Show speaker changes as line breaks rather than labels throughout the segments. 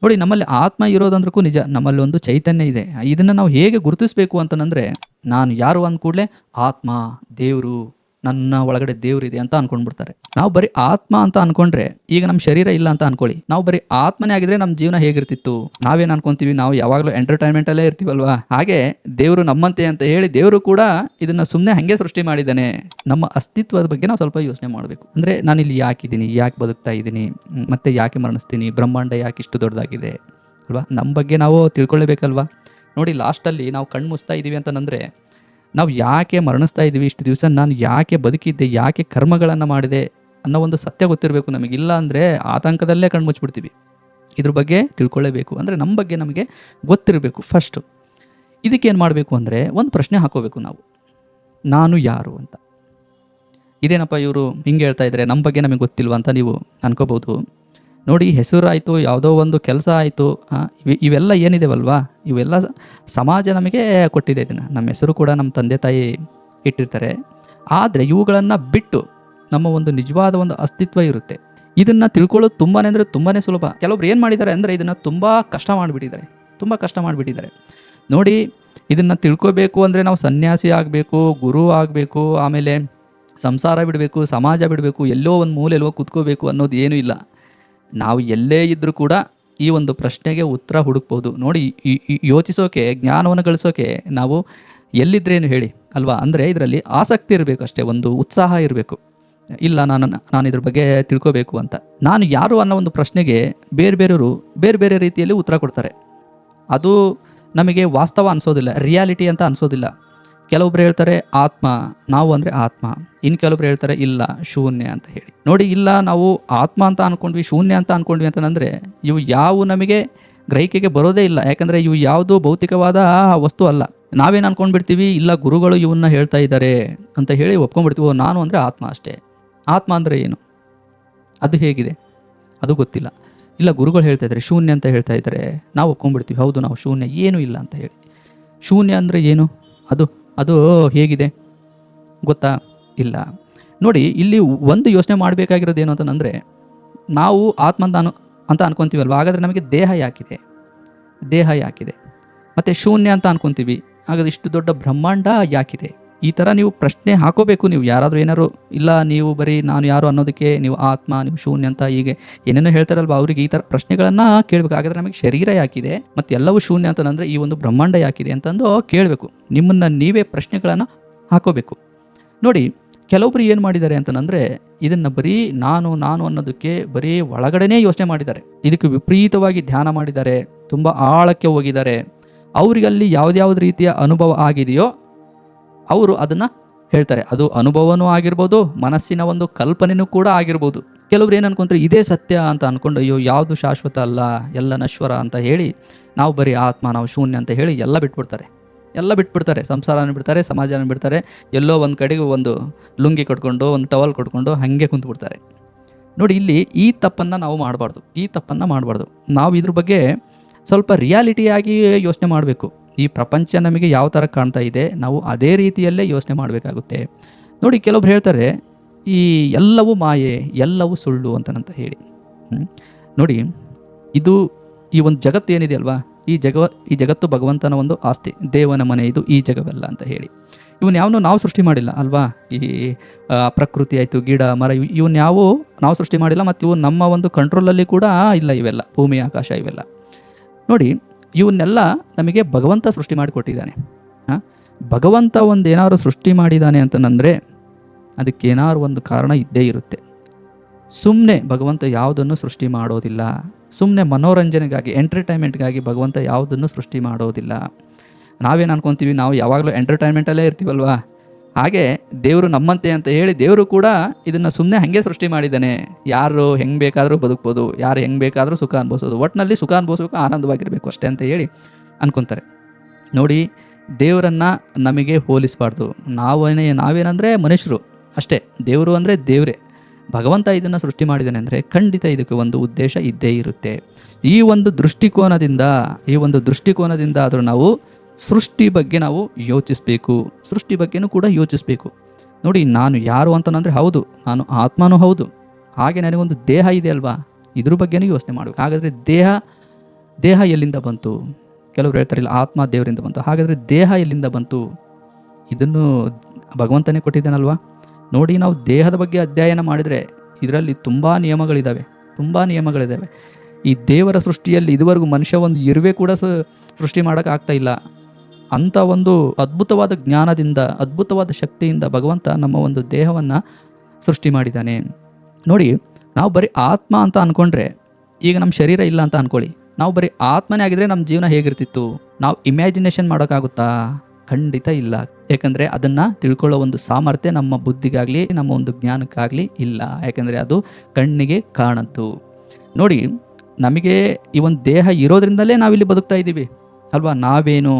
ನೋಡಿ, ನಮ್ಮಲ್ಲಿ ಆತ್ಮ ಇರೋದಂದ್ರಕ್ಕೂ ನಿಜ, ನಮ್ಮಲ್ಲಿ ಒಂದು ಚೈತನ್ಯ ಇದೆ. ಇದನ್ನು ನಾವು ಹೇಗೆ ಗುರುತಿಸಬೇಕು ಅಂತಂದರೆ, ನಾನು ಯಾರು ಅಂದ ಕೂಡಲೇ ಆತ್ಮ, ದೇವರು, ನನ್ನ ಒಳಗಡೆ ದೇವ್ರಿದೆ ಅಂತ ಅನ್ಕೊಂಡ್ಬಿಡ್ತಾರೆ. ನಾವು ಬರೀ ಆತ್ಮ ಅಂತ ಅನ್ಕೊಂಡ್ರೆ, ಈಗ ನಮ್ಮ ಶರೀರ ಇಲ್ಲ ಅಂತ ಅನ್ಕೊಳ್ಳಿ, ನಾವು ಬರೀ ಆತ್ಮನೇ ಆಗಿದ್ರೆ ನಮ್ಮ ಜೀವನ ಹೇಗಿರ್ತಿತ್ತು? ನಾವೇನು ಅನ್ಕೊಂತೀವಿ, ನಾವು ಯಾವಾಗಲೂ ಎಂಟರ್ಟೈನ್ಮೆಂಟಲ್ಲೇ ಇರ್ತೀವಲ್ವಾ? ಹಾಗೆ ದೇವರು ನಮ್ಮಂತೆ ಅಂತ ಹೇಳಿ ದೇವರು ಕೂಡ ಇದನ್ನ ಸುಮ್ಮನೆ ಹಾಗೆ ಸೃಷ್ಟಿ ಮಾಡಿದ್ದಾನೆ. ನಮ್ಮ ಅಸ್ತಿತ್ವದ ಬಗ್ಗೆ ನಾವು ಸ್ವಲ್ಪ ಯೋಚನೆ ಮಾಡಬೇಕು. ಅಂದರೆ ನಾನಿಲ್ಲಿ ಯಾಕಿದ್ದೀನಿ, ಯಾಕೆ ಬದುಕ್ತಾ ಇದ್ದೀನಿ, ಮತ್ತೆ ಯಾಕೆ ಮರಣಿಸ್ತೀನಿ, ಬ್ರಹ್ಮಾಂಡ ಯಾಕೆ ಇಷ್ಟು ದೊಡ್ಡದಾಗಿದೆ ಅಲ್ವಾ? ನಮ್ಮ ಬಗ್ಗೆ ನಾವು ತಿಳ್ಕೊಳ್ಳೇಬೇಕಲ್ವಾ? ನೋಡಿ, ಲಾಸ್ಟಲ್ಲಿ ನಾವು ಕಣ್ಣು ಮುಚ್ತಾ ಇದ್ದೀವಿ ಅಂತಂದರೆ, ನಾವು ಯಾಕೆ ಮರಣಿಸ್ತಾ ಇದ್ದೀವಿ, ಇಷ್ಟು ದಿವಸ ನಾನು ಯಾಕೆ ಬದುಕಿದ್ದೆ, ಯಾಕೆ ಕರ್ಮಗಳನ್ನು ಮಾಡಿದೆ ಅನ್ನೋ ಒಂದು ಸತ್ಯ ಗೊತ್ತಿರಬೇಕು ನಮಗೆ. ಇಲ್ಲ ಅಂದರೆ ಆತಂಕದಲ್ಲೇ ಕಣ್ಣು ಮುಚ್ಚಿಬಿಡ್ತೀವಿ. ಇದ್ರ ಬಗ್ಗೆ ತಿಳ್ಕೊಳ್ಳೇಬೇಕು. ಅಂದರೆ ನಮ್ಮ ಬಗ್ಗೆ ನಮಗೆ ಗೊತ್ತಿರಬೇಕು ಫಸ್ಟು. ಇದಕ್ಕೇನು ಮಾಡಬೇಕು ಅಂದರೆ, ಒಂದು ಪ್ರಶ್ನೆ ಹಾಕೋಬೇಕು ನಾವು, ನಾನು ಯಾರು ಅಂತ. ಇದೇನಪ್ಪ ಇವರು ಹಿಂಗೆ ಹೇಳ್ತಾ ಇದ್ದಾರೆ, ನಮ್ಮ ಬಗ್ಗೆ ನಮಗೆ ಗೊತ್ತಿಲ್ವ ಅಂತ ನೀವು ಅನ್ಕೋಬೋದು. ನೋಡಿ, ಹೆಸರು ಆಯಿತು, ಯಾವುದೋ ಒಂದು ಕೆಲಸ ಆಯಿತು, ಇವೆಲ್ಲ ಏನಿದೆವಲ್ವಾ, ಇವೆಲ್ಲ ಸಮಾಜ ನಮಗೆ ಕೊಟ್ಟಿದೆ. ಇದನ್ನು ನಮ್ಮ ಹೆಸರು ಕೂಡ ನಮ್ಮ ತಂದೆ ತಾಯಿ ಇಟ್ಟಿರ್ತಾರೆ. ಆದರೆ ಇವುಗಳನ್ನು ಬಿಟ್ಟು ನಮ್ಮ ಒಂದು ನಿಜವಾದ ಒಂದು ಅಸ್ತಿತ್ವ ಇರುತ್ತೆ. ಇದನ್ನು ತಿಳ್ಕೊಳ್ಳೋದು ತುಂಬಾ ಅಂದರೆ ತುಂಬಾ ಸುಲಭ. ಕೆಲವೊಬ್ರು ಏನು ಮಾಡಿದ್ದಾರೆ ಅಂದರೆ, ಇದನ್ನು ತುಂಬ ಕಷ್ಟ ಮಾಡಿಬಿಟ್ಟಿದ್ದಾರೆ. ನೋಡಿ, ಇದನ್ನು ತಿಳ್ಕೋಬೇಕು ಅಂದರೆ ನಾವು ಸನ್ಯಾಸಿ ಆಗಬೇಕು, ಗುರು ಆಗಬೇಕು, ಆಮೇಲೆ ಸಂಸಾರ ಬಿಡಬೇಕು, ಸಮಾಜ ಬಿಡಬೇಕು, ಎಲ್ಲೋ ಒಂದು ಮೂಲೆಯಲ್ಲೋ ಕೂತ್ಕೋಬೇಕು ಅನ್ನೋದು ಏನೂ ಇಲ್ಲ. ನಾವು ಎಲ್ಲೇ ಇದ್ದರೂ ಕೂಡ ಈ ಒಂದು ಪ್ರಶ್ನೆಗೆ ಉತ್ತರ ಹುಡುಕ್ಬೋದು. ನೋಡಿ, ಯೋಚಿಸೋಕೆ, ಜ್ಞಾನವನ್ನು ಗಳಿಸೋಕೆ ನಾವು ಎಲ್ಲಿದ್ರೇನು ಹೇಳಿ ಅಲ್ವಾ? ಅಂದರೆ ಇದರಲ್ಲಿ ಆಸಕ್ತಿ ಇರಬೇಕು ಅಷ್ಟೇ, ಒಂದು ಉತ್ಸಾಹ ಇರಬೇಕು. ಇಲ್ಲ, ನಾನು ಇದ್ರ ಬಗ್ಗೆ ತಿಳ್ಕೋಬೇಕು ಅಂತ. ನಾನು ಯಾರು ಅನ್ನೋ ಒಂದು ಪ್ರಶ್ನೆಗೆ ಬೇರೆಯವರು ಬೇರೆ ರೀತಿಯಲ್ಲಿ ಉತ್ತರ ಕೊಡ್ತಾರೆ. ಅದು ನಮಗೆ ವಾಸ್ತವ ಅನಿಸೋದಿಲ್ಲ, ರಿಯಾಲಿಟಿ ಅಂತ ಅನಿಸೋದಿಲ್ಲ. ಕೆಲವೊಬ್ರು ಹೇಳ್ತಾರೆ ಆತ್ಮ, ನಾವು ಅಂದರೆ ಆತ್ಮ. ಇನ್ನು ಕೆಲವೊಬ್ರು ಹೇಳ್ತಾರೆ ಇಲ್ಲ, ಶೂನ್ಯ ಅಂತ ಹೇಳಿ. ನೋಡಿ, ಇಲ್ಲ, ನಾವು ಆತ್ಮ ಅಂತ ಅಂದ್ಕೊಂಡ್ವಿ, ಶೂನ್ಯ ಅಂತ ಅಂದ್ಕೊಂಡ್ವಿ ಅಂತಂದರೆ ಇವು ಯಾವ ನಮಗೆ ಗ್ರಹಿಕೆಗೆ ಬರೋದೇ ಇಲ್ಲ. ಯಾಕಂದರೆ ಇವು ಯಾವುದು ಭೌತಿಕವಾದ ವಸ್ತು ಅಲ್ಲ. ನಾವೇನು ಅಂದ್ಕೊಂಡ್ಬಿಡ್ತೀವಿ, ಇಲ್ಲ ಗುರುಗಳು ಇವನ್ನ ಹೇಳ್ತಾ ಇದ್ದಾರೆ ಅಂತ ಹೇಳಿ ಒಪ್ಕೊಂಡ್ಬಿಡ್ತೀವಿ. ನಾನು ಅಂದರೆ ಆತ್ಮ ಅಷ್ಟೇ. ಆತ್ಮ ಅಂದರೆ ಏನು, ಅದು ಹೇಗಿದೆ, ಅದು ಗೊತ್ತಿಲ್ಲ. ಇಲ್ಲ, ಗುರುಗಳು ಹೇಳ್ತಾ ಇದ್ದಾರೆ ಶೂನ್ಯ ಅಂತ ಹೇಳ್ತಾ ಇದ್ದಾರೆ, ನಾವು ಒಪ್ಕೊಂಡ್ಬಿಡ್ತೀವಿ, ಹೌದು ನಾವು ಶೂನ್ಯ, ಏನೂ ಇಲ್ಲ ಅಂತ ಹೇಳಿ. ಶೂನ್ಯ ಅಂದರೆ ಏನು, ಅದು ಹೇಗಿದೆ ಗೊತ್ತಾ? ಇಲ್ಲ. ನೋಡಿ, ಇಲ್ಲಿ ಒಂದು ಯೋಚನೆ ಮಾಡಬೇಕಾಗಿರೋದು ಏನು ಅಂತಂದರೆ, ನಾವು ಆತ್ಮ ಅಂತ ಅನ್ಕೊತೀವಲ್ವ, ಹಾಗಾದರೆ ನಮಗೆ ದೇಹ ಯಾಕಿದೆ? ಮತ್ತು ಶೂನ್ಯ ಅಂತ ಅನ್ಕೊತೀವಿ, ಹಾಗಾದ್ರೆ ಇಷ್ಟು ದೊಡ್ಡ ಬ್ರಹ್ಮಾಂಡ ಯಾಕಿದೆ? ಈ ಥರ ನೀವು ಪ್ರಶ್ನೆ ಹಾಕೋಬೇಕು. ನೀವು ಯಾರಾದರೂ ಏನಾರು, ಇಲ್ಲ ನೀವು ಬರೀ ನಾನು ಯಾರು ಅನ್ನೋದಕ್ಕೆ ನೀವು ಆತ್ಮ, ನೀವು ಶೂನ್ಯ ಅಂತ ಹೀಗೆ ಏನೇನೋ ಹೇಳ್ತಾರಲ್ವ, ಅವರಿಗೆ ಈ ಥರ ಪ್ರಶ್ನೆಗಳನ್ನು ಕೇಳಬೇಕು. ಹಾಗಾದರೆ ನಮಗೆ ಶರೀರ ಯಾಕಿದೆ ಮತ್ತು ಎಲ್ಲವೂ ಶೂನ್ಯ ಅಂತಂದರೆ ಈ ಒಂದು ಬ್ರಹ್ಮಾಂಡ ಯಾಕಿದೆ ಅಂತಂದು ಕೇಳಬೇಕು. ನಿಮ್ಮನ್ನು ನೀವೇ ಪ್ರಶ್ನೆಗಳನ್ನು ಹಾಕೋಬೇಕು. ನೋಡಿ, ಕೆಲವೊಬ್ರು ಏನು ಮಾಡಿದ್ದಾರೆ ಅಂತಂದರೆ, ಇದನ್ನು ಬರೀ ನಾನು ಅನ್ನೋದಕ್ಕೆ ಬರೀ ಒಳಗಡೆನೇ ಯೋಚನೆ ಮಾಡಿದ್ದಾರೆ. ಇದಕ್ಕೆ ವಿಪರೀತವಾಗಿ ಧ್ಯಾನ ಮಾಡಿದ್ದಾರೆ, ತುಂಬ ಆಳಕ್ಕೆ ಹೋಗಿದ್ದಾರೆ. ಅವರಿಗಲ್ಲಿ ಯಾವುದ್ಯಾವ್ದು ರೀತಿಯ ಅನುಭವ ಆಗಿದೆಯೋ ಅವರು ಅದನ್ನು ಹೇಳ್ತಾರೆ. ಅದು ಅನುಭವನೂ ಆಗಿರ್ಬೋದು, ಮನಸ್ಸಿನ ಒಂದು ಕಲ್ಪನೆಯೂ ಕೂಡ ಆಗಿರ್ಬೋದು. ಕೆಲವ್ರು ಏನು ಅನ್ಕೊಂತಾರೆ, ಇದೇ ಸತ್ಯ ಅಂತ ಅಂದ್ಕೊಂಡು, ಅಯ್ಯೋ ಯಾವುದು ಶಾಶ್ವತ ಅಲ್ಲ, ಎಲ್ಲ ನಶ್ವರ ಅಂತ ಹೇಳಿ, ನಾವು ಬರೀ ಆತ್ಮ, ನಾವು ಶೂನ್ಯ ಅಂತ ಹೇಳಿ ಎಲ್ಲ ಬಿಟ್ಬಿಡ್ತಾರೆ. ಸಂಸಾರನ ಬಿಡ್ತಾರೆ, ಸಮಾಜನ ಬಿಡ್ತಾರೆ, ಎಲ್ಲೋ ಒಂದು ಕಡೆಗೆ ಒಂದು ಲುಂಗಿ ಕಟ್ಕೊಂಡು, ಒಂದು ಟವಲ್ ಕಟ್ಕೊಂಡು ಹಾಗೆ ಕುಂತ್ಬಿಡ್ತಾರೆ. ನೋಡಿ, ಇಲ್ಲಿ ಈ ತಪ್ಪನ್ನು ನಾವು ಮಾಡಬಾರ್ದು. ನಾವು ಇದ್ರ ಬಗ್ಗೆ ಸ್ವಲ್ಪ ರಿಯಾಲಿಟಿಯಾಗಿ ಯೋಚನೆ ಮಾಡಬೇಕು. ಈ ಪ್ರಪಂಚ ನಮಗೆ ಯಾವ ಥರ ಕಾಣ್ತಾ ಇದೆ, ನಾವು ಅದೇ ರೀತಿಯಲ್ಲೇ ಯೋಚನೆ ಮಾಡಬೇಕಾಗುತ್ತೆ. ನೋಡಿ, ಕೆಲವೊಬ್ರು ಹೇಳ್ತಾರೆ ಈ ಎಲ್ಲವೂ ಮಾಯೆ, ಎಲ್ಲವೂ ಸುಳ್ಳು ಅಂತನಂತ ಹೇಳಿ. ನೋಡಿ, ಈ ಒಂದು ಜಗತ್ತು ಏನಿದೆ ಅಲ್ವಾ, ಈ ಜಗತ್ತು ಭಗವಂತನ ಒಂದು ಆಸ್ತಿ, ದೇವನ ಮನೆ ಇದು, ಈ ಜಗವೆಲ್ಲ ಅಂತ ಹೇಳಿ. ಇವನ್ನ ಯಾವನ್ನೂ ನಾವು ಸೃಷ್ಟಿ ಮಾಡಿಲ್ಲ ಅಲ್ವಾ? ಈ ಪ್ರಕೃತಿ ಆಯಿತು, ಗಿಡ ಮರ, ಇವನ್ನ ನಾವು ಸೃಷ್ಟಿ ಮಾಡಿಲ್ಲ. ಮತ್ತು ಇವು ನಮ್ಮ ಒಂದು ಕಂಟ್ರೋಲಲ್ಲಿ ಕೂಡ ಇಲ್ಲ. ಇವೆಲ್ಲ ಭೂಮಿ, ಆಕಾಶ, ಇವೆಲ್ಲ ನೋಡಿ, ಇವನ್ನೆಲ್ಲ ನಮಗೆ ಭಗವಂತ ಸೃಷ್ಟಿ ಮಾಡಿಕೊಟ್ಟಿದ್ದಾನೆ. ಭಗವಂತ ಏನಾದ್ರು ಸೃಷ್ಟಿ ಮಾಡಿದ್ದಾನೆ ಅಂತಂದರೆ ಅದಕ್ಕೇನಾದ್ರು ಒಂದು ಕಾರಣ ಇದ್ದೇ ಇರುತ್ತೆ. ಸುಮ್ಮನೆ ಭಗವಂತ ಯಾವುದನ್ನು ಸೃಷ್ಟಿ ಮಾಡೋದಿಲ್ಲ. ಸುಮ್ಮನೆ ಮನೋರಂಜನೆಗಾಗಿ, ಎಂಟರ್ಟೈನ್ಮೆಂಟ್ಗಾಗಿ ಭಗವಂತ ಯಾವುದನ್ನು ಸೃಷ್ಟಿ ಮಾಡೋದಿಲ್ಲ. ನಾವೇನು ಅನ್ಕೊತೀವಿ, ನಾವು ಯಾವಾಗಲೂ ಎಂಟರ್ಟೈನ್ಮೆಂಟಲ್ಲೇ ಇರ್ತೀವಲ್ವಾ? ಹಾಗೆ ದೇವರು ನಮ್ಮಂತೆ ಅಂತ ಹೇಳಿ ದೇವರು ಕೂಡ ಇದನ್ನು ಸುಮ್ಮನೆ ಹಾಗೆ ಸೃಷ್ಟಿ ಮಾಡಿದ್ದಾನೆ. ಯಾರು ಹೆಂಗೆ ಬೇಕಾದರೂ ಬದುಕ್ಬೋದು, ಯಾರು ಹೆಂಗೆ ಬೇಕಾದರೂ ಸುಖ ಅನುಭವಿಸೋದು, ಒಟ್ಟಿನಲ್ಲಿ ಸುಖ ಅನುಭವಿಸ್ಬೇಕು, ಆನಂದವಾಗಿರಬೇಕು ಅಷ್ಟೇ ಅಂತ ಹೇಳಿ ಅನ್ಕೊತಾರೆ. ನೋಡಿ, ದೇವರನ್ನು ನಮಗೆ ಹೋಲಿಸಬಾರ್ದು. ನಾವೇನಂದರೆ ಮನುಷ್ಯರು ಅಷ್ಟೇ, ದೇವರು ಅಂದರೆ ದೇವರೇ. ಭಗವಂತ ಇದನ್ನು ಸೃಷ್ಟಿ ಮಾಡಿದ್ದಾನೆ ಅಂದರೆ ಖಂಡಿತ ಇದಕ್ಕೆ ಒಂದು ಉದ್ದೇಶ ಇದ್ದೇ ಇರುತ್ತೆ. ಈ ಒಂದು ದೃಷ್ಟಿಕೋನದಿಂದ ಆದರೂ ನಾವು ಸೃಷ್ಟಿ ಬಗ್ಗೆ ನಾವು ಯೋಚಿಸಬೇಕು. ಸೃಷ್ಟಿ ಬಗ್ಗೆನೂ ಕೂಡ ಯೋಚಿಸಬೇಕು. ನೋಡಿ, ನಾನು ಯಾರು ಅಂತಂದರೆ ಹೌದು, ನಾನು ಆತ್ಮನೂ ಹೌದು, ಹಾಗೆ ನನಗೊಂದು ದೇಹ ಇದೆ ಅಲ್ವಾ, ಇದ್ರ ಬಗ್ಗೆನೂ ಯೋಚನೆ ಮಾಡಬೇಕು. ಹಾಗಾದರೆ ದೇಹ ದೇಹ ಎಲ್ಲಿಂದ ಬಂತು? ಕೆಲವರು ಹೇಳ್ತಾರೆ ಇಲ್ಲ ಆತ್ಮ ದೇವರಿಂದ ಬಂತು. ಹಾಗಾದರೆ ದೇಹ ಎಲ್ಲಿಂದ ಬಂತು? ಇದನ್ನು ಭಗವಂತನೇ ಕೊಟ್ಟಿದ್ದಾನಲ್ವಾ? ನೋಡಿ, ನಾವು ದೇಹದ ಬಗ್ಗೆ ಅಧ್ಯಯನ ಮಾಡಿದರೆ ಇದರಲ್ಲಿ ತುಂಬ ನಿಯಮಗಳಿದ್ದಾವೆ. ಈ ದೇವರ ಸೃಷ್ಟಿಯಲ್ಲಿ ಇದುವರೆಗೂ ಮನುಷ್ಯ ಒಂದು ಇರುವೆ ಕೂಡ ಸೃಷ್ಟಿ ಮಾಡೋಕ್ಕಾಗ್ತಾ ಇಲ್ಲ. ಅಂಥ ಒಂದು ಅದ್ಭುತವಾದ ಜ್ಞಾನದಿಂದ, ಅದ್ಭುತವಾದ ಶಕ್ತಿಯಿಂದ ಭಗವಂತ ನಮ್ಮ ಒಂದು ದೇಹವನ್ನು ಸೃಷ್ಟಿ ಮಾಡಿದ್ದಾನೆ. ನೋಡಿ, ನಾವು ಬರೀ ಆತ್ಮ ಅಂತ ಅಂದ್ಕೊಂಡ್ರೆ, ಈಗ ನಮ್ಮ ಶರೀರ ಇಲ್ಲ ಅಂತ ಅಂದ್ಕೊಳ್ಳಿ, ನಾವು ಬರೀ ಆತ್ಮನೇ ಆಗಿದ್ರೆ ನಮ್ಮ ಜೀವನ ಹೇಗಿರ್ತಿತ್ತು? ನಾವು ಇಮ್ಯಾಜಿನೇಷನ್ ಮಾಡೋಕ್ಕಾಗುತ್ತಾ? ಖಂಡಿತ ಇಲ್ಲ. ಯಾಕಂದರೆ ಅದನ್ನು ತಿಳ್ಕೊಳ್ಳೋ ಒಂದು ಸಾಮರ್ಥ್ಯ ನಮ್ಮ ಬುದ್ಧಿಗಾಗಲಿ ನಮ್ಮ ಒಂದು ಜ್ಞಾನಕ್ಕಾಗಲಿ ಇಲ್ಲ. ಯಾಕಂದರೆ ಅದು ಕಣ್ಣಿಗೆ ಕಾಣದ್ದು. ನೋಡಿ, ನಮಗೆ ಈ ಒಂದು ದೇಹ ಇರೋದ್ರಿಂದಲೇ ನಾವಿಲ್ಲಿ ಬದುಕ್ತಾ ಇದ್ದೀವಿ ಅಲ್ವಾ? ನಾವೇನು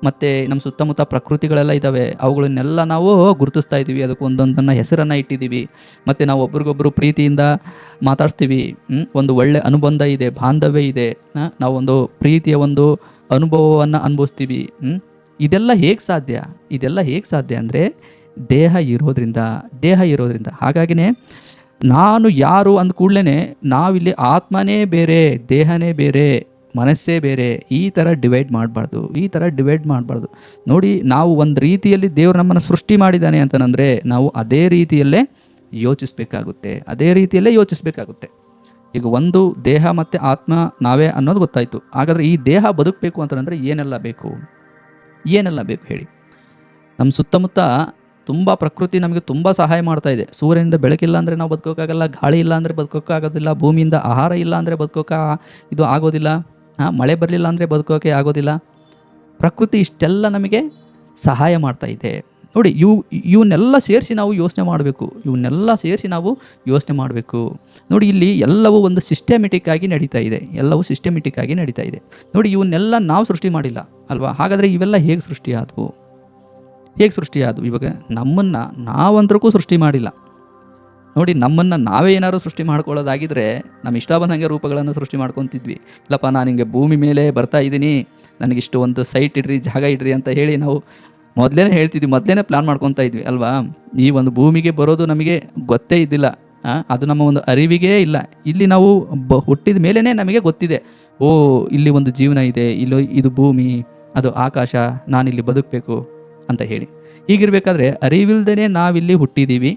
ಮತ್ತು ನಮ್ಮ ಸುತ್ತಮುತ್ತ ಪ್ರಕೃತಿಗಳೆಲ್ಲ ಇದ್ದಾವೆ, ಅವುಗಳನ್ನೆಲ್ಲ ನಾವು ಗುರುತಿಸ್ತಾ ಇದ್ದೀವಿ. ಅದಕ್ಕೆ ಒಂದೊಂದನ್ನು ಹೆಸರನ್ನು ಇಟ್ಟಿದ್ದೀವಿ. ಮತ್ತು ನಾವು ಒಬ್ರಿಗೊಬ್ಬರು ಪ್ರೀತಿಯಿಂದ ಮಾತಾಡ್ತೀವಿ. ಒಂದು ಒಳ್ಳೆ ಅನುಬಂಧ ಇದೆ, ಬಾಂಧವ್ಯ ಇದೆ. ನಾವೊಂದು ಪ್ರೀತಿಯ ಒಂದು ಅನುಭವವನ್ನು ಅನುಭವಿಸ್ತೀವಿ. ಇದೆಲ್ಲ ಹೇಗೆ ಸಾಧ್ಯ ಅಂದರೆ ದೇಹ ಇರೋದ್ರಿಂದ. ಹಾಗಾಗಿನೇ ನಾನು ಯಾರು ಅಂದ ಕೂಡಲೇ ನಾವಿಲ್ಲಿ ಆತ್ಮನೇ ಬೇರೆ, ದೇಹನೇ ಬೇರೆ, ಮನಸ್ಸೇ ಬೇರೆ, ಈ ಥರ ಡಿವೈಡ್ ಮಾಡಬಾರ್ದು. ನೋಡಿ, ನಾವು ಒಂದು ರೀತಿಯಲ್ಲಿ ದೇವರು ನಮ್ಮನ್ನು ಸೃಷ್ಟಿ ಮಾಡಿದ್ದಾನೆ ಅಂತಂದರೆ ನಾವು ಅದೇ ರೀತಿಯಲ್ಲೇ ಯೋಚಿಸಬೇಕಾಗುತ್ತೆ. ಈಗ ಒಂದು ದೇಹ ಮತ್ತು ಆತ್ಮ ನಾವೇ ಅನ್ನೋದು ಗೊತ್ತಾಯಿತು. ಹಾಗಾದರೆ ಈ ದೇಹ ಬದುಕಬೇಕು ಅಂತಂದರೆ ಏನೆಲ್ಲ ಬೇಕು ಹೇಳಿ? ನಮ್ಮ ಸುತ್ತಮುತ್ತ ತುಂಬ ಪ್ರಕೃತಿ ನಮಗೆ ತುಂಬ ಸಹಾಯ ಮಾಡ್ತಾ ಇದೆ. ಸೂರ್ಯನಿಂದ ಬೆಳಕಿಲ್ಲ ಅಂದರೆ ನಾವು ಬದುಕೋಕ್ಕಾಗಲ್ಲ, ಗಾಳಿ ಇಲ್ಲ ಅಂದರೆ ಬದುಕೋಕ್ಕಾಗೋದಿಲ್ಲ, ಭೂಮಿಯಿಂದ ಆಹಾರ ಇಲ್ಲ ಅಂದರೆ ಇದು ಆಗೋದಿಲ್ಲ, ಮಳೆ ಬರಲಿಲ್ಲ ಅಂದರೆ ಬದುಕೋಕೆ ಆಗೋದಿಲ್ಲ. ಪ್ರಕೃತಿ ಇಷ್ಟೆಲ್ಲ ನಮಗೆ ಸಹಾಯ ಮಾಡ್ತಾ ಇದೆ. ನೋಡಿ, ಇವನ್ನೆಲ್ಲ ಸೇರಿಸಿ ನಾವು ಯೋಚನೆ ಮಾಡಬೇಕು. ನೋಡಿ, ಇಲ್ಲಿ ಎಲ್ಲವೂ ಒಂದು ಸಿಸ್ಟಮೆಟಿಕ್ ಆಗಿ ನಡೀತಾ ಇದೆ. ನೋಡಿ, ಇವನ್ನೆಲ್ಲ ನಾವು ಸೃಷ್ಟಿ ಮಾಡಿಲ್ಲ ಅಲ್ವಾ? ಹಾಗಾದರೆ ಇವೆಲ್ಲ ಹೇಗೆ ಸೃಷ್ಟಿಯಾದವು? ಇವಾಗ ನಮ್ಮನ್ನು ನಾವಂತರೂ ಸೃಷ್ಟಿ ಮಾಡಿಲ್ಲ. ನೋಡಿ, ನಮ್ಮನ್ನು ನಾವೇ ಏನಾದ್ರು ಸೃಷ್ಟಿ ಮಾಡ್ಕೊಳ್ಳೋದಾಗಿದ್ದರೆ ನಮ್ಮ ಇಷ್ಟ ಬಂದಂಗೆ ರೂಪಗಳನ್ನು ಸೃಷ್ಟಿ ಮಾಡ್ಕೊತಿದ್ವಿ. ಇಲ್ಲಪ್ಪ, ನಾನು ಹಿಂಗೆ ಭೂಮಿ ಮೇಲೆ ಬರ್ತಾ ಇದ್ದೀನಿ, ನನಗಿಷ್ಟು ಒಂದು ಸೈಟ್ ಇಡ್ರಿ, ಜಾಗ ಇಡ್ರಿ ಅಂತ ಹೇಳಿ ನಾವು ಮೊದಲೇ ಪ್ಲ್ಯಾನ್ ಮಾಡ್ಕೊತಾ ಇದ್ವಿ ಅಲ್ವಾ? ಈ ಒಂದು ಭೂಮಿಗೆ ಬರೋದು ನಮಗೆ ಗೊತ್ತೇ ಇದ್ದಿಲ್ಲ. ಅದು ನಮ್ಮ ಒಂದು ಅರಿವಿಗೇ ಇಲ್ಲ. ಇಲ್ಲಿ ನಾವು ಹುಟ್ಟಿದ ಮೇಲೇ ನಮಗೆ ಗೊತ್ತಿದೆ, ಇಲ್ಲಿ ಒಂದು ಜೀವನ ಇದೆ, ಇದು ಭೂಮಿ, ಅದು ಆಕಾಶ, ನಾನಿಲ್ಲಿ ಬದುಕಬೇಕು ಅಂತ ಹೇಳಿ. ಹೀಗಿರಬೇಕಾದ್ರೆ ಅರಿವಿಲ್ದೇ ನಾವಿಲ್ಲಿ ಹುಟ್ಟಿದ್ದೀವಿ.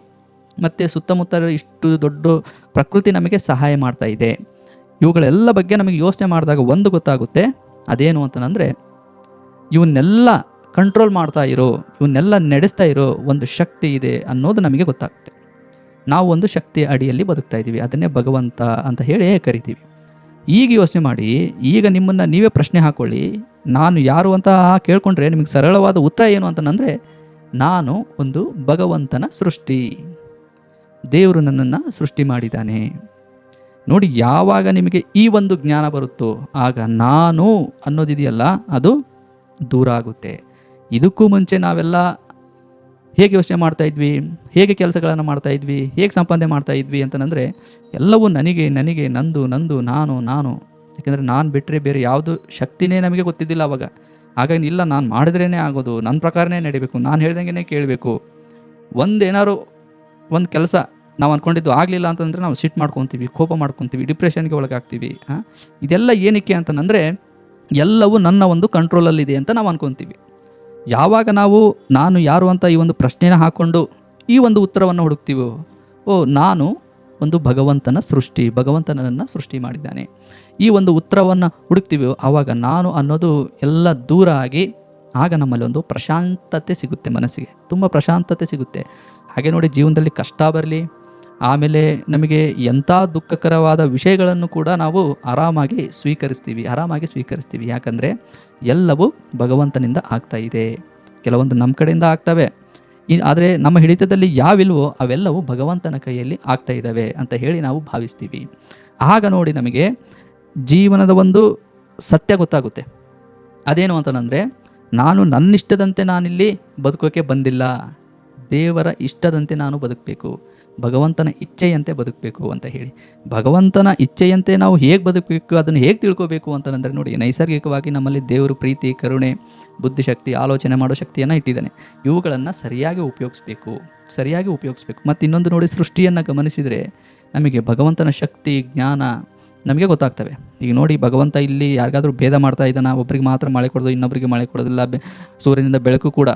ಮತ್ತು ಸುತ್ತಮುತ್ತ ಇಷ್ಟು ದೊಡ್ಡ ಪ್ರಕೃತಿ ನಮಗೆ ಸಹಾಯ ಮಾಡ್ತಾ ಇದೆ. ಇವುಗಳೆಲ್ಲ ಬಗ್ಗೆ ನಮಗೆ ಯೋಚನೆ ಮಾಡಿದಾಗ ಒಂದು ಗೊತ್ತಾಗುತ್ತೆ. ಅದೇನು ಅಂತಂದರೆ, ಇವನ್ನೆಲ್ಲ ಕಂಟ್ರೋಲ್ ಮಾಡ್ತಾ ಇರೋ, ಇವನ್ನೆಲ್ಲ ನಡೆಸ್ತಾ ಇರೋ ಒಂದು ಶಕ್ತಿ ಇದೆ ಅನ್ನೋದು ನಮಗೆ ಗೊತ್ತಾಗುತ್ತೆ. ನಾವು ಒಂದು ಶಕ್ತಿಯ ಅಡಿಯಲ್ಲಿ ಬದುಕ್ತಾ ಇದ್ದೀವಿ, ಅದನ್ನೇ ಭಗವಂತ ಅಂತ ಹೇಳಿ ಕರಿತೀವಿ. ಈಗ ಯೋಚನೆ ಮಾಡಿ, ಈಗ ನಿಮ್ಮನ್ನು ನೀವೇ ಪ್ರಶ್ನೆ ಹಾಕ್ಕೊಳ್ಳಿ, ನಾನು ಯಾರು ಅಂತ ಕೇಳ್ಕೊಂಡ್ರೆ ನಿಮಗೆ ಸರಳವಾದ ಉತ್ತರ ಏನು ಅಂತಂದರೆ, ನಾನು ಒಂದು ಭಗವಂತನ ಸೃಷ್ಟಿ, ದೇವರು ನನ್ನನ್ನು ಸೃಷ್ಟಿ ಮಾಡಿದ್ದಾನೆ. ನೋಡಿ, ಯಾವಾಗ ನಿಮಗೆ ಈ ಒಂದು ಜ್ಞಾನ ಬರುತ್ತೋ ಆಗ ನಾನು ಅನ್ನೋದಿದೆಯಲ್ಲ, ಅದು ದೂರ ಆಗುತ್ತೆ. ಇದಕ್ಕೂ ಮುಂಚೆ ನಾವೆಲ್ಲ ಹೇಗೆ ಯೋಚನೆ ಮಾಡ್ತಾಯಿದ್ವಿ, ಹೇಗೆ ಕೆಲಸಗಳನ್ನು ಮಾಡ್ತಾಯಿದ್ವಿ, ಹೇಗೆ ಸಂಪಾದನೆ ಮಾಡ್ತಾಯಿದ್ವಿ ಅಂತಂದರೆ ಎಲ್ಲವೂ ನನಗೆ, ನಂದು, ನಾನು. ಯಾಕೆಂದರೆ ನಾನು ಬಿಟ್ಟರೆ ಬೇರೆ ಯಾವುದು ಶಕ್ತಿನೇ ನಮಗೆ ಗೊತ್ತಿದ್ದಿಲ್ಲ ಅವಾಗ. ಹಾಗಾಗಿ ಇಲ್ಲ, ನಾನು ಮಾಡಿದ್ರೇ ಆಗೋದು, ನನ್ನ ಪ್ರಕಾರನೇ ನಡಿಬೇಕು, ನಾನು ಹೇಳ್ದಂಗೆ ಕೇಳಬೇಕು. ಏನಾದ್ರು ಒಂದು ಕೆಲಸ ನಾವು ಅಂದ್ಕೊಂಡಿದ್ದು ಆಗಲಿಲ್ಲ ಅಂತಂದರೆ ನಾವು ಸಿಟ್ಟು ಮಾಡ್ಕೊತೀವಿ, ಕೋಪ ಮಾಡ್ಕೊತೀವಿ, ಡಿಪ್ರೆಷನ್ಗೆ ಒಳಗಾಗ್ತೀವಿ. ಇದೆಲ್ಲ ಏನಕ್ಕೆ ಅಂತಂದರೆ ಎಲ್ಲವೂ ನನ್ನ ಒಂದು ಕಂಟ್ರೋಲಲ್ಲಿದೆ ಅಂತ ನಾವು ಅಂದ್ಕೊತೀವಿ. ಯಾವಾಗ ನಾನು ಯಾರು ಅಂತ ಈ ಒಂದು ಪ್ರಶ್ನೆನ ಹಾಕ್ಕೊಂಡು ಈ ಒಂದು ಉತ್ತರವನ್ನು ಹುಡುಕ್ತೀವೋ, ನಾನು ಒಂದು ಭಗವಂತನ ಸೃಷ್ಟಿ, ಭಗವಂತನನ್ನು ಸೃಷ್ಟಿ ಮಾಡಿದ್ದಾನೆ, ಈ ಒಂದು ಉತ್ತರವನ್ನು ಹುಡುಕ್ತೀವೋ ಆವಾಗ ನಾನು ಅನ್ನೋದು ಎಲ್ಲ ದೂರ ಆಗಿ ಆಗ ನಮ್ಮಲ್ಲಿ ಒಂದು ಪ್ರಶಾಂತತೆ ಸಿಗುತ್ತೆ, ಮನಸ್ಸಿಗೆ ತುಂಬ ಪ್ರಶಾಂತತೆ ಸಿಗುತ್ತೆ. ಹಾಗೆ ನೋಡಿ, ಜೀವನದಲ್ಲಿ ಕಷ್ಟ ಬರಲಿ, ಆಮೇಲೆ ನಮಗೆ ಎಂಥ ದುಃಖಕರವಾದ ವಿಷಯಗಳನ್ನು ಕೂಡ ನಾವು ಆರಾಮಾಗಿ ಸ್ವೀಕರಿಸ್ತೀವಿ. ಯಾಕಂದರೆ ಎಲ್ಲವೂ ಭಗವಂತನಿಂದ ಆಗ್ತಾ ಇದೆ. ಕೆಲವೊಂದು ನಮ್ಮ ಕಡೆಯಿಂದ ಆಗ್ತವೆ, ಆದರೆ ನಮ್ಮ ಹಿಡಿತದಲ್ಲಿ ಯಾವಿಲ್ವೋ ಅವೆಲ್ಲವೂ ಭಗವಂತನ ಕೈಯಲ್ಲಿ ಆಗ್ತಾ ಇದ್ದಾವೆ ಅಂತ ಹೇಳಿ ನಾವು ಭಾವಿಸ್ತೀವಿ. ಆಗ ನೋಡಿ ನಮಗೆ ಜೀವನದ ಒಂದು ಸತ್ಯ ಗೊತ್ತಾಗುತ್ತೆ. ಅದೇನು ಅಂತಂದರೆ, ನಾನು ನನ್ನಿಷ್ಟದಂತೆ ನಾನಿಲ್ಲಿ ಬದುಕೋಕೆ ಬಂದಿಲ್ಲ, ದೇವರ ಇಷ್ಟದಂತೆ ನಾನು ಬದುಕಬೇಕು, ಭಗವಂತನ ಇಚ್ಛೆಯಂತೆ ಬದುಕಬೇಕು ಅಂತ ಹೇಳಿ. ಭಗವಂತನ ಇಚ್ಛೆಯಂತೆ ನಾವು ಹೇಗೆ ಬದುಕಬೇಕು, ಅದನ್ನು ಹೇಗೆ ತಿಳ್ಕೋಬೇಕು ಅಂತಂದರೆ ನೋಡಿ, ನೈಸರ್ಗಿಕವಾಗಿ ನಮ್ಮಲ್ಲಿ ದೇವರು ಪ್ರೀತಿ, ಕರುಣೆ, ಬುದ್ಧಿಶಕ್ತಿ, ಆಲೋಚನೆ ಮಾಡೋ ಶಕ್ತಿಯನ್ನು ಇಟ್ಟಿದ್ದಾನೆ. ಇವುಗಳನ್ನು ಸರಿಯಾಗಿ ಉಪಯೋಗಿಸ್ಬೇಕು. ಮತ್ತು ಇನ್ನೊಂದು ನೋಡಿ, ಸೃಷ್ಟಿಯನ್ನು ಗಮನಿಸಿದರೆ ನಮಗೆ ಭಗವಂತನ ಶಕ್ತಿ, ಜ್ಞಾನ ನಮಗೆ ಗೊತ್ತಾಗ್ತವೆ. ಈಗ ನೋಡಿ, ಭಗವಂತ ಇಲ್ಲಿ ಯಾರಿಗಾದ್ರೂ ಭೇದ ಮಾಡ್ತಾ ಇದ್ದಾನ, ಒಬ್ರಿಗೆ ಮಾತ್ರ ಮಳೆ ಕೊಡೋದು, ಇನ್ನೊಬ್ಬರಿಗೆ ಮಳೆ ಕೊಡೋದಿಲ್ಲ. ಸೂರ್ಯನಿಂದ ಬೆಳಕು ಕೂಡ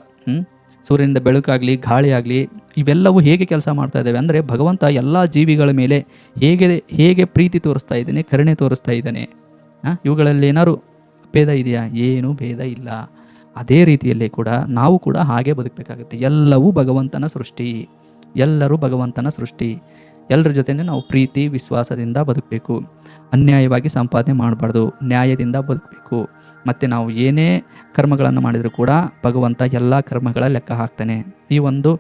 ಸೂರ್ಯನಿಂದ ಬೆಳಕಾಗಲಿ, ಗಾಳಿ ಆಗಲಿ, ಇವೆಲ್ಲವೂ ಹೇಗೆ ಕೆಲಸ ಮಾಡ್ತಾ ಇದ್ದಾವೆ ಅಂದರೆ, ಭಗವಂತ ಎಲ್ಲ ಜೀವಿಗಳ ಮೇಲೆ ಹೇಗೆ ಹೇಗೆ ಪ್ರೀತಿ ತೋರಿಸ್ತಾ ಇದ್ದಾನೆ, ಕರುಣೆ ತೋರಿಸ್ತಾ ಇದ್ದಾನೆ. ಇವುಗಳಲ್ಲಿ ಏನಾದ್ರು ಭೇದ ಇದೆಯಾ? ಏನೂ ಭೇದ ಇಲ್ಲ. ಅದೇ ರೀತಿಯಲ್ಲೇ ಕೂಡ ನಾವು ಕೂಡ ಹಾಗೆ ಬದುಕಬೇಕಾಗುತ್ತೆ. ಎಲ್ಲವೂ ಭಗವಂತನ ಸೃಷ್ಟಿ, ಎಲ್ಲರೂ ಭಗವಂತನ ಸೃಷ್ಟಿ. ಎಲ್ಲರ ಜೊತೆನೇ ನಾವು ಪ್ರೀತಿ ವಿಶ್ವಾಸದಿಂದ ಬದುಕಬೇಕು. ಅನ್ಯಾಯವಾಗಿ ಸಂಪಾದನೆ ಮಾಡಬಾರ್ದು, ನ್ಯಾಯದಿಂದ ಬದುಕಬೇಕು. ಮತ್ತು ನಾವು ಏನೇ ಕರ್ಮಗಳನ್ನು ಮಾಡಿದರೂ ಕೂಡ ಭಗವಂತ ಎಲ್ಲ ಕರ್ಮಗಳ ಲೆಕ್ಕ ಹಾಕ್ತಾನೆ. ಈ ಒಂದು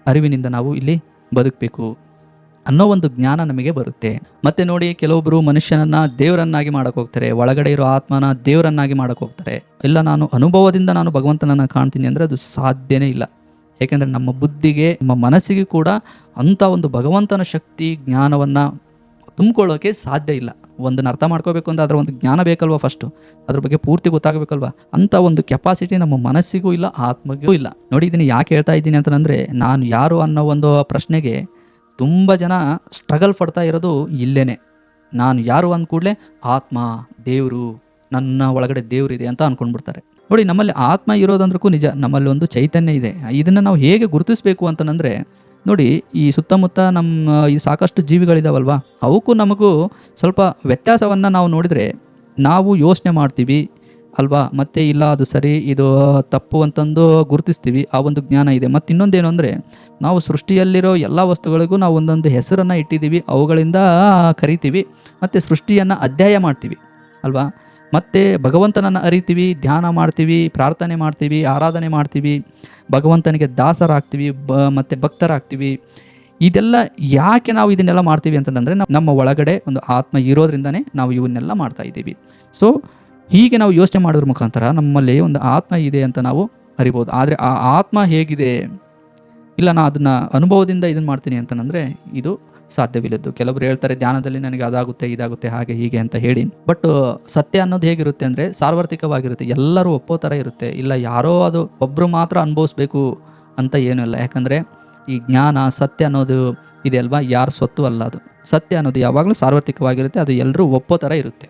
ಅರಿವಿನಿಂದ ನಾವು ಇಲ್ಲಿ ಬದುಕಬೇಕು ಅನ್ನೋ ಒಂದು ಜ್ಞಾನ ನಮಗೆ ಬರುತ್ತೆ. ಮತ್ತು ನೋಡಿ, ಕೆಲವೊಬ್ಬರು ಮನುಷ್ಯನನ್ನು ದೇವರನ್ನಾಗಿ ಮಾಡೋಕ್ಕೆ ಹೋಗ್ತಾರೆ, ಒಳಗಡೆ ಇರೋ ಆತ್ಮನ ದೇವರನ್ನಾಗಿ ಮಾಡೋಕ್ಕೆ ಹೋಗ್ತಾರೆ. ಇಲ್ಲ, ನಾನು ಅನುಭವದಿಂದ ನಾನು ಭಗವಂತನನ್ನು ಕಾಣ್ತೀನಿ ಅಂದರೆ ಅದು ಸಾಧ್ಯನೇ ಇಲ್ಲ. ಏಕೆಂದರೆ ನಮ್ಮ ಬುದ್ಧಿಗೆ, ನಮ್ಮ ಮನಸ್ಸಿಗೆ ಕೂಡ ಅಂಥ ಒಂದು ಭಗವಂತನ ಶಕ್ತಿ ಜ್ಞಾನವನ್ನು ತುಂಬಿಕೊಳ್ಳೋಕ್ಕೆ ಸಾಧ್ಯ ಇಲ್ಲ. ಒಂದನ್ನು ಅರ್ಥ ಮಾಡ್ಕೋಬೇಕು ಅಂದರೆ ಅದರ ಒಂದು ಜ್ಞಾನ ಬೇಕಲ್ವ, ಫಸ್ಟು ಅದ್ರ ಬಗ್ಗೆ ಪೂರ್ತಿ ಗೊತ್ತಾಗಬೇಕಲ್ವ. ಅಂಥ ಒಂದು ಕೆಪಾಸಿಟಿ ನಮ್ಮ ಮನಸ್ಸಿಗೂ ಇಲ್ಲ, ಆತ್ಮಗೂ ಇಲ್ಲ. ನೋಡಿ, ಇದನ್ನು ಯಾಕೆ ಹೇಳ್ತಾ ಇದ್ದೀನಿ ಅಂತಂದರೆ, ನಾನು ಯಾರು ಅನ್ನೋ ಒಂದು ಪ್ರಶ್ನೆಗೆ ತುಂಬ ಜನ ಸ್ಟ್ರಗಲ್ ಪಡ್ತಾ ಇರೋದು ಇಲ್ಲೇನೆ. ನಾನು ಯಾರು ಅಂದ ಕೂಡಲೇ ಆತ್ಮ, ದೇವರು, ನನ್ನ ಒಳಗಡೆ ದೇವರಿದೆ ಅಂತ ಅಂದ್ಕೊಂಡ್ಬಿಡ್ತಾರೆ. ನೋಡಿ, ನಮ್ಮಲ್ಲಿ ಆತ್ಮ ಇರೋದಂದ್ರೂ ನಿಜ, ನಮ್ಮಲ್ಲಿ ಒಂದು ಚೈತನ್ಯ ಇದೆ. ಇದನ್ನು ನಾವು ಹೇಗೆ ಗುರುತಿಸಬೇಕು ಅಂತಂದರೆ, ನೋಡಿ, ಈ ಸುತ್ತಮುತ್ತ ನಮ್ಮ ಈ ಸಾಕಷ್ಟು ಜೀವಿಗಳಿದಾವಲ್ವ, ಅವಕ್ಕೂ ನಮಗೂ ಸ್ವಲ್ಪ ವ್ಯತ್ಯಾಸವನ್ನು ನಾವು ನೋಡಿದರೆ ನಾವು ಯೋಚನೆ ಮಾಡ್ತೀವಿ ಅಲ್ವಾ. ಮತ್ತು ಇಲ್ಲ, ಅದು ಸರಿ, ಇದು ತಪ್ಪು ಅಂತಂದು ಗುರುತಿಸ್ತೀವಿ. ಆ ಒಂದು ಜ್ಞಾನ ಇದೆ. ಮತ್ತು ಇನ್ನೊಂದೇನು ಅಂದರೆ, ನಾವು ಸೃಷ್ಟಿಯಲ್ಲಿರೋ ಎಲ್ಲ ವಸ್ತುಗಳಿಗೂ ನಾವು ಒಂದೊಂದು ಹೆಸರನ್ನು ಇಟ್ಟಿದ್ದೀವಿ, ಅವುಗಳಿಂದ ಕರಿತೀವಿ, ಮತ್ತು ಸೃಷ್ಟಿಯನ್ನು ಅಧ್ಯಯ ಮಾಡ್ತೀವಿ ಅಲ್ವಾ. ಮತ್ತು ಭಗವಂತನನ್ನು ಅರಿತೀವಿ, ಧ್ಯಾನ ಮಾಡ್ತೀವಿ, ಪ್ರಾರ್ಥನೆ ಮಾಡ್ತೀವಿ, ಆರಾಧನೆ ಮಾಡ್ತೀವಿ, ಭಗವಂತನಿಗೆ ದಾಸರಾಗ್ತೀವಿ, ಮತ್ತು ಭಕ್ತರಾಗ್ತೀವಿ. ಇದೆಲ್ಲ ಯಾಕೆ ನಾವು ಇದನ್ನೆಲ್ಲ ಮಾಡ್ತೀವಿ ಅಂತಂದರೆ, ನಮ್ಮ ಒಳಗಡೆ ಒಂದು ಆತ್ಮ ಇರೋದ್ರಿಂದನೇ ನಾವು ಇವನ್ನೆಲ್ಲ ಮಾಡ್ತಾ ಇದ್ದೀವಿ. ಸೊ ಹೀಗೆ ನಾವು ಯೋಚನೆ ಮಾಡೋದ್ರ ಮುಖಾಂತರ ನಮ್ಮಲ್ಲಿ ಒಂದು ಆತ್ಮ ಇದೆ ಅಂತ ನಾವು ಅರಿಬೋದು. ಆದರೆ ಆ ಆತ್ಮ ಹೇಗಿದೆ, ಇಲ್ಲ ನಾನು ಅದನ್ನು ಅನುಭವದಿಂದ ಇದನ್ನು ಮಾಡ್ತೀನಿ ಅಂತಂದರೆ ಇದು ಸಾಧ್ಯವಿಲ್ಲದ್ದು. ಕೆಲವರು ಹೇಳ್ತಾರೆ, ಧ್ಯಾನದಲ್ಲಿ ನನಗೆ ಅದಾಗುತ್ತೆ, ಇದಾಗುತ್ತೆ, ಹಾಗೆ ಹೀಗೆ ಅಂತ ಹೇಳಿ. ಬಟ್ ಸತ್ಯ ಅನ್ನೋದು ಹೇಗಿರುತ್ತೆ ಅಂದರೆ, ಸಾರ್ವತ್ರಿಕವಾಗಿರುತ್ತೆ, ಎಲ್ಲರೂ ಒಪ್ಪೋ ಥರ ಇರುತ್ತೆ. ಇಲ್ಲ, ಯಾರೋ ಅದು ಒಬ್ಬರು ಮಾತ್ರ ಅನುಭವಿಸ್ಬೇಕು ಅಂತ ಏನೂ ಇಲ್ಲ. ಯಾಕಂದರೆ ಈ ಜ್ಞಾನ, ಸತ್ಯ ಅನ್ನೋದು ಇದೆ ಅಲ್ವಾ, ಯಾರು ಸ್ವತ್ತು ಅಲ್ಲ. ಅದು ಸತ್ಯ ಅನ್ನೋದು ಯಾವಾಗಲೂ ಸಾರ್ವತ್ರಿಕವಾಗಿರುತ್ತೆ, ಅದು ಎಲ್ಲರೂ ಒಪ್ಪೋ ಥರ ಇರುತ್ತೆ.